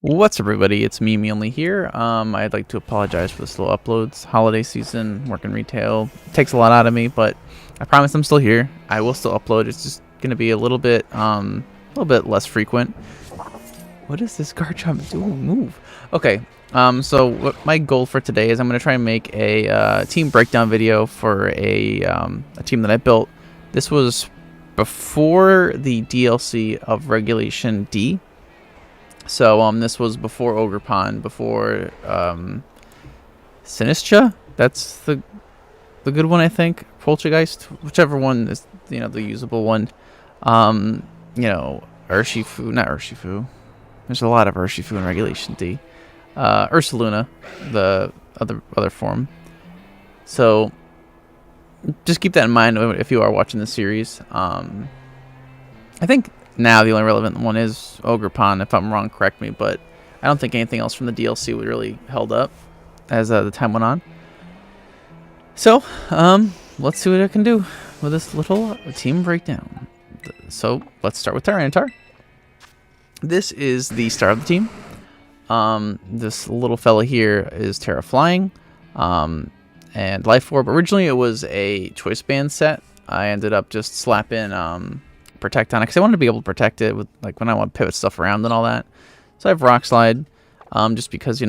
What's up, everybody? It's me only here. I'd like to apologize for the slow uploads. Holiday season, working retail takes a lot out of me, but I promise I'm still here. I will still upload. It's just gonna be a little bit less frequent. What is this Garchomp doing? Move. Okay. So what my goal for today is I'm gonna try and make a team breakdown video for a team that I built. This was before the DLC of Regulation D. So this was before Ogerpon, before Sinistcha. That's the good one, I think. Poltergeist, whichever one is the usable one. Urshifu, not Urshifu. There's a lot of Urshifu in Regulation D. Ursaluna, the other form. So just keep that in mind if you are watching the series. I think now the only relevant one is Ogerpon. If I'm wrong, correct me, but I don't think anything else from the DLC would really held up as the time went on. So let's see what I can do with this little team breakdown. So let's start with Tyranitar. This is the star of the team. This little fella here is Terra Flying, and Life Orb. Originally, it was a choice band set. I ended up just slapping Protect on it because I wanted to be able to protect it with when I want to pivot stuff around and all that. So I have Rock Slide, just because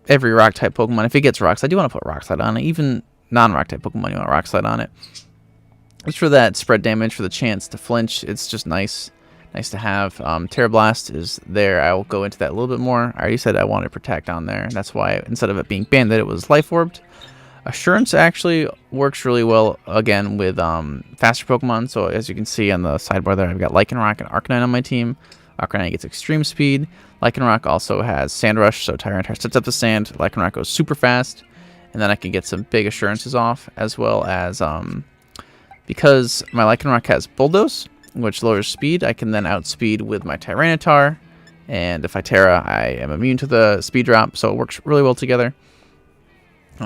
every Rock type Pokemon, if it gets Rock Slide, I do want to put Rock Slide on it. Even non-Rock type Pokemon, you want Rock Slide on it. Just for that spread damage, for the chance to flinch. It's just nice to have. Terra Blast is there. I will go into that a little bit more. I already said I wanted Protect on there. That's why instead of it being Banded, it was Life Orbed. Assurance actually works really well, again, with faster Pokemon. So as you can see on the sidebar there, I've got Lycanroc and Arcanine on my team. Arcanine gets extreme speed. Lycanroc also has Sand Rush, so Tyranitar sets up the sand. Lycanroc goes super fast. And then I can get some big assurances off, as well as, because my Lycanroc has Bulldoze, which lowers speed, I can then outspeed with my Tyranitar. And if I Terra, I am immune to the speed drop, so it works really well together.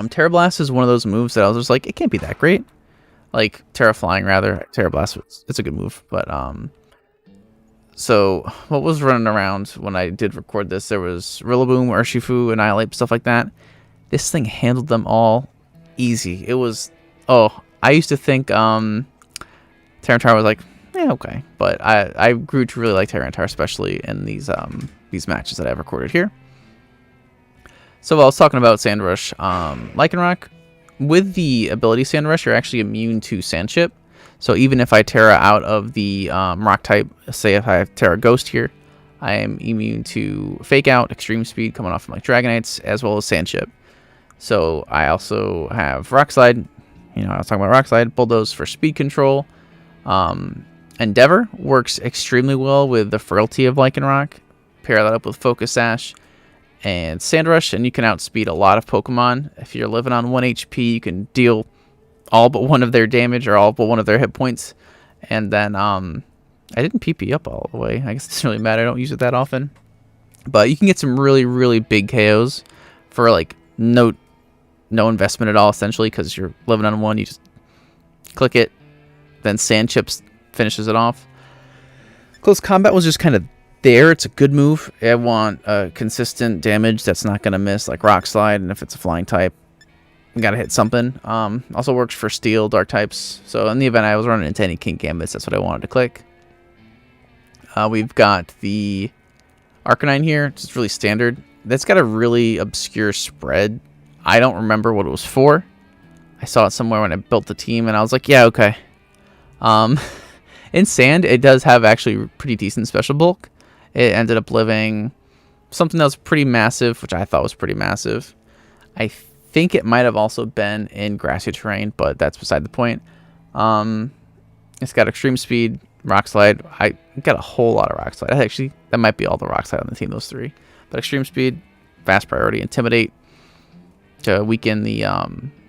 Terra Blast is one of those moves that I was just like, it can't be that great. Like, Terra Flying, rather. Terra Blast, it's a good move. But, so, what was running around when I did record this, there was Rillaboom, Urshifu, Annihilate, stuff like that. This thing handled them all easy. It was, I used to think, Tyranitar was like, yeah, okay. But I grew to really like Tyranitar, especially in these matches that I've recorded here. So I was talking about Sand Rush, Lycanroc. With the ability Sand Rush, you're actually immune to Sand Chip. So even if I Terra out of the Rock type, say if I have Terra Ghost here, I am immune to Fake Out, Extreme Speed coming off from Dragonites, as well as Sand Chip. So I also have Rock Slide. I was talking about Rock Slide, Bulldoze for speed control. Endeavor works extremely well with the Frailty of Lycanroc. Pair that up with Focus Sash and Sand Rush, and you can outspeed a lot of Pokemon. If you're living on 1 HP, you can deal all but one of their damage or all but one of their hit points. And then I didn't PP up all the way. I guess it doesn't really matter. I don't use it that often. But you can get some really, really big KOs for no investment at all, essentially, because you're living on one. You just click it, then Sand Chips finishes it off. Close Combat was just kind of there. It's a good move. I want consistent damage that's not going to miss, like Rock Slide, and if it's a flying type, you got to hit something. Also works for Steel, Dark types. So in the event I was running into any King Gambits, that's what I wanted to click. We've got the Arcanine here. It's just really standard. That's got a really obscure spread. I don't remember what it was for. I saw it somewhere when I built the team, and I was like, yeah, okay. In Sand, it does have actually pretty decent special bulk. It ended up living something that was pretty massive, which I thought was pretty massive. I think it might have also been in grassy terrain, but that's beside the point. It's got extreme speed, Rock Slide. I got a whole lot of Rock Slide. Actually, that might be all the Rock Slide on the team, those three. But extreme speed, fast priority, Intimidate to weaken the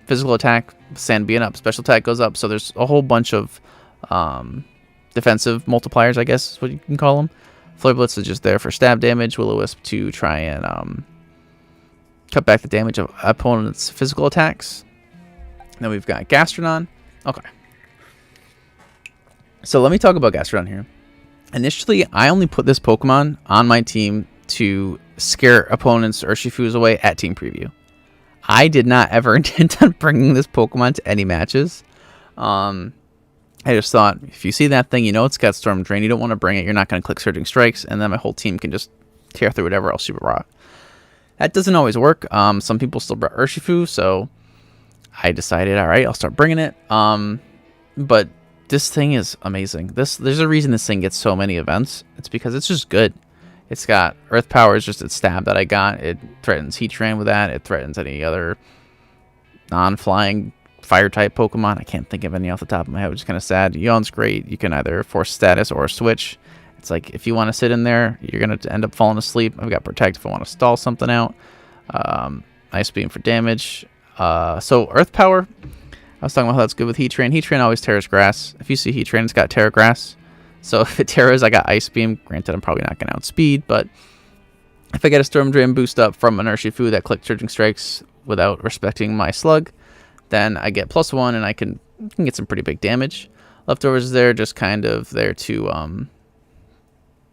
physical attack. Sand being up, special attack goes up. So there's a whole bunch of defensive multipliers, I guess is what you can call them. Flare Blitz is just there for stab damage. Will-O-Wisp to try and cut back the damage of opponents' physical attacks. Then we've got Gastrodon. Okay. So let me talk about Gastrodon here. Initially, I only put this Pokemon on my team to scare opponents' Urshifus away at Team Preview. I did not ever intend on bringing this Pokemon to any matches. I just thought, if you see that thing, you know it's got Storm Drain, you don't want to bring it, you're not going to click Surging Strikes, and then my whole team can just tear through whatever else you brought. That doesn't always work. Some people still brought Urshifu, so I decided, all right, I'll start bringing it. But this thing is amazing. There's a reason this thing gets so many events. It's because it's just good. It's got Earth Power is just its stab that I got. It threatens Heatran with that. It threatens any other non-flying Fire-type Pokemon. I can't think of any off the top of my head, which is kind of sad. Yawn's great. You can either force status or switch. It's like, if you want to sit in there, you're going to end up falling asleep. I've got Protect if I want to stall something out. Ice Beam for damage. So Earth Power, I was talking about how that's good with Heatran. Heatran always tears grass. If you see Heatran, it's got Terra Grass. So if it tears, I got Ice Beam. Granted, I'm probably not going to outspeed, but if I get a Storm Drain boost up from an Urshifu that clicked Surging Strikes without respecting my Slug, then I get +1 and I can get some pretty big damage. Leftovers is there, just kind of there to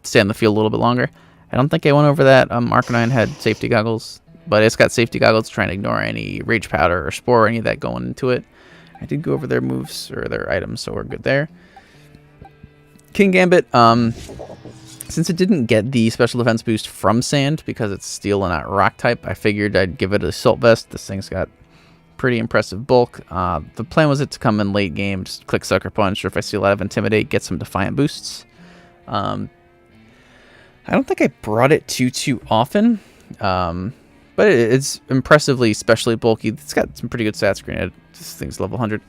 stay on the field a little bit longer. I don't think I went over that. Arcanine had Safety Goggles, but it's got Safety Goggles trying to ignore any Rage Powder or Spore or any of that going into it. I did go over their moves or their items, so we're good there. Kingambit, since it didn't get the special defense boost from Sand because it's Steel and not Rock type, I figured I'd give it a Assault Vest. This thing's got pretty impressive bulk. The plan was it to come in late game, just click Sucker Punch, or if I see a lot of Intimidate, get some Defiant boosts. I don't think I brought it too often, but it's impressively specially bulky. It's got some pretty good stats. Granted, this thing's level 100.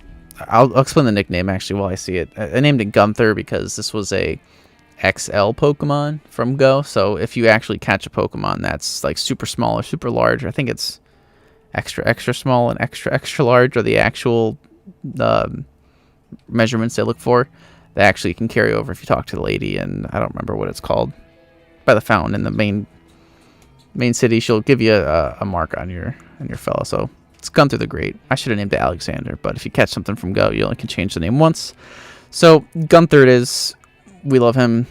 I'll explain the nickname actually while I see it. I named it Gunther because this was a XL Pokemon from Go. So if you actually catch a Pokemon that's like super small or super large, I think it's extra small and extra large are the actual measurements they look for. They actually can carry over if you talk to the lady, and I don't remember what it's called, by the fountain in the main city. She'll give you a mark on your fella. So it's Gunther the Great. I should have named it Alexander, but if you catch something from Go, you only can change the name once. So Gunther it is. We love him.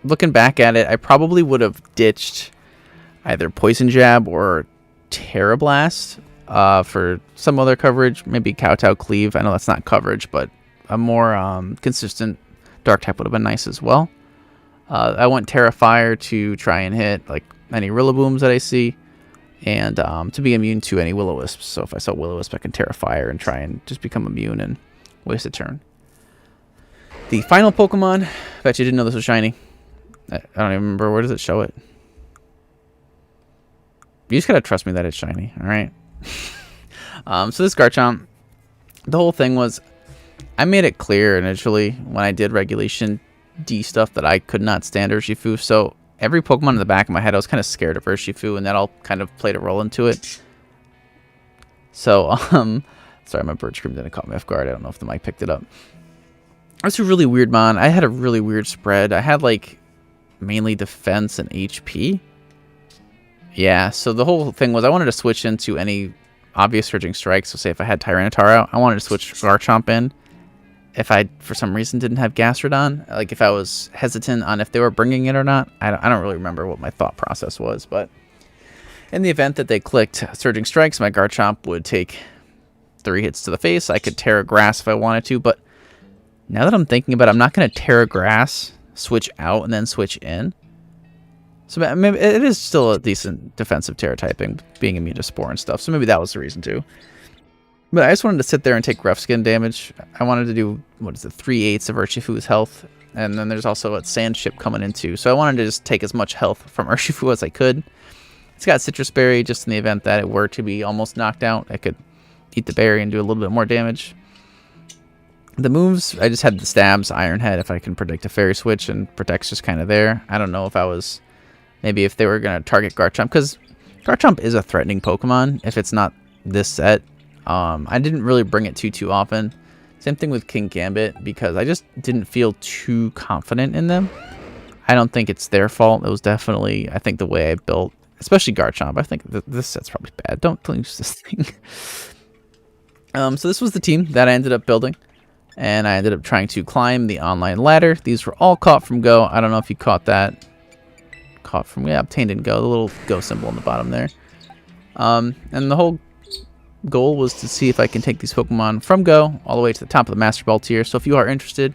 Looking back at it, I probably would have ditched either Poison Jab or Terra Blast for some other coverage. Maybe Kowtow Cleave. I know that's not coverage, but a more consistent Dark type would have been nice as well. I went Terra Fire to try and hit like any Rillabooms that I see, and to be immune to any Will-O-Wisps. So if I saw Will-O-Wisp, I can Terra Fire and try and just become immune and waste a turn. The final Pokemon, I bet you didn't know this was shiny. I don't even remember, where does it show it? You just gotta trust me that it's shiny, alright? So this Garchomp, the whole thing was, I made it clear initially when I did Regulation D stuff that I could not stand Urshifu, so every Pokemon in the back of my head, I was kind of scared of Urshifu, and that all kind of played a role into it. So, sorry, my bird scream didn't caught me off guard. I don't know if the mic picked it up. It's a really weird mon. I had a really weird spread. I had, like, mainly defense and HP. Yeah, so the whole thing was I wanted to switch into any obvious Surging Strikes. So say if I had Tyranitar out, I wanted to switch Garchomp in. If I, for some reason, didn't have Gastrodon, like if I was hesitant on if they were bringing it or not, I don't really remember what my thought process was. But in the event that they clicked Surging Strikes, my Garchomp would take 3 hits to the face. I could Terra Grass if I wanted to, but now that I'm thinking about it, I'm not going to Terra Grass, switch out, and then switch in. So maybe it is still a decent defensive Terra typing, being immune to Spore and stuff. So maybe that was the reason too. But I just wanted to sit there and take rough skin damage. I wanted to do, 3/8 of Urshifu's health. And then there's also a Sand Ship coming in too. So I wanted to just take as much health from Urshifu as I could. It's got Citrus Berry, just in the event that it were to be almost knocked out. I could eat the berry and do a little bit more damage. The moves, I just had the stabs, Iron Head, if I can predict a Fairy Switch, and Protect's just kind of there. I don't know if I was, maybe if they were going to target Garchomp, because Garchomp is a threatening Pokemon if it's not this set. I didn't really bring it too often. Same thing with Kingambit, because I just didn't feel too confident in them. I don't think it's their fault. It was definitely, I think, the way I built, especially Garchomp. I think this set's probably bad. Don't use this thing. So this was the team that I ended up building. And I ended up trying to climb the online ladder. These were all caught from Go. I don't know if you caught that. caught from, obtained in Go, the little Go symbol on the bottom there. And the whole goal was to see if I can take these Pokemon from Go all the way to the top of the Master Ball tier. So if you are interested,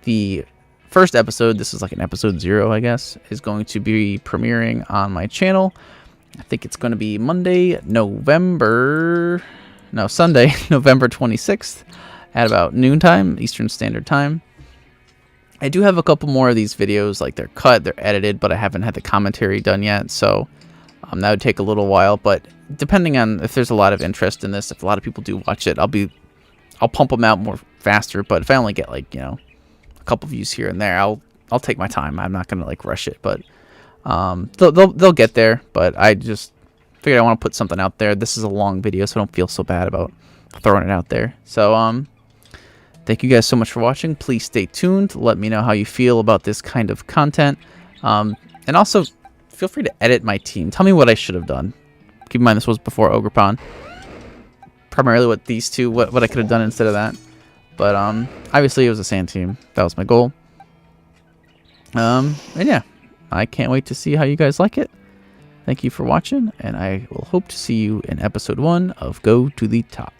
the first episode, this is like an episode 0, I guess, is going to be premiering on my channel. I think it's going to be Sunday, November 26th at about noontime, Eastern Standard Time. I do have a couple more of these videos, like they're cut, they're edited, but I haven't had the commentary done yet, so that would take a little while. But depending on if there's a lot of interest in this, if a lot of people do watch it, I'll pump them out more faster. But if I only get like, a couple views here and there, I'll take my time. I'm not gonna like rush it, but they'll get there. But I just figured I want to put something out there. This is a long video, so I don't feel so bad about throwing it out there. So thank you guys so much for watching. Please stay tuned. Let me know how you feel about this kind of content. And also, feel free to edit my team. Tell me what I should have done. Keep in mind, this was before Ogerpon. Primarily what these two, what I could have done instead of that. But obviously, it was a sand team. That was my goal. And yeah, I can't wait to see how you guys like it. Thank you for watching, and I will hope to see you in episode 1 of Go to the Top.